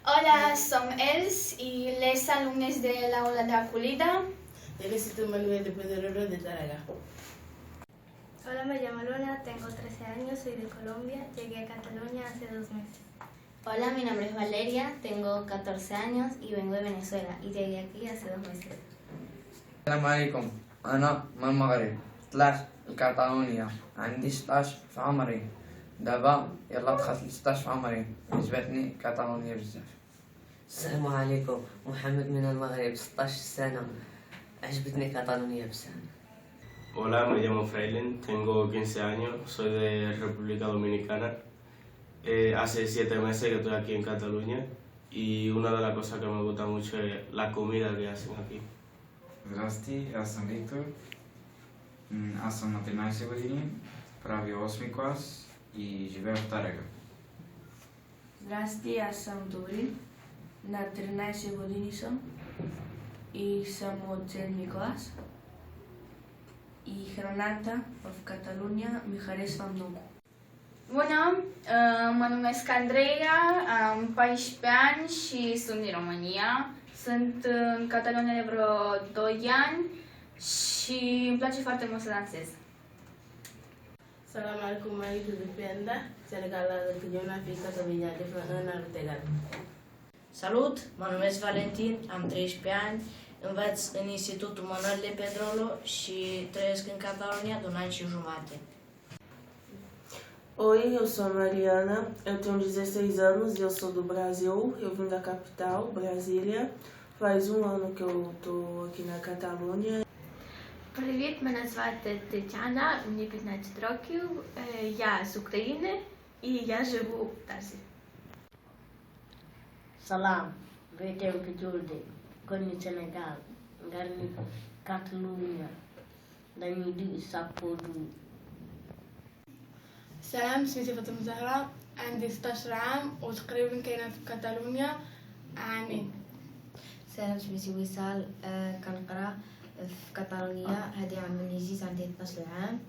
Hola, som Els y les alumnos de la aula de Aculida. Necesito Manuel de Pedrero de Taraga. Hola, me llamo Luna, tengo 13 años, soy de Colombia, llegué a Cataluña hace 2 meses. Hola, mi nombre es Valeria, tengo 14 años y vengo de Venezuela y llegué aquí hace 2 meses. السلام عليكم. أنا من المغرب طلعت لكاتالونيا عندي 16 في عمري دابا يلا دخلت 16 في عمري عجبتني كاتالونيا بزاف. السلام عليكم، محمد من المغرب 16 سنة، عجبتني كاتالونيا بزاف. Hola, me llamo Frailen, tengo 15 años, soy de República Dominicana. Hace 7 meses que estoy aquí en Cataluña y una de las cosas que me gusta mucho es la comida que hacen aquí. Здравствуйте, я съм Виктор. Аз съм на 13 години, правя 8 клас и живея в Тарега. Zdrasti, ja sam Dorin, na 13 godini sam i sam od 7. klas. I hranata в Catalunya mi haresc много. Bună, mă numesc Andreea, am 14 ani și sunt din România. Sunt în Catalunia de vreo 2 ani și îmi place foarte mult să dansez. Salam alaikum, Malik de Penda, Senegal de Kijona, Fica, Sabinia, de Frana, Tegal. Salut, mă numesc Valentin, am 13 ani, învăț în Institutul Manuel de Pedrolo și trăiesc în Catalunia de 1 an și jumate. Oi, eu sou a Mariana, eu tenho 16 anos e eu sou do Brasil. Eu vim da capital, Brasília. Faz 1 ano que eu tô aqui na Catalunha. Привіт, мене звати Тетяна, мені 15 років, я з України і я живу в Тарсі. Salam, vetem ke julde, konni Sénégal, ngarni Catalunya, dañuy di sappo du. سلام، اسمي فاطمة زهراء، عندي 16 عام وتقريبا كاينة في كاتالونيا عامين. سلام، اسمي وصال، كنقرا في كاتالونيا، هذه عام من يجيز عندي 12 عام.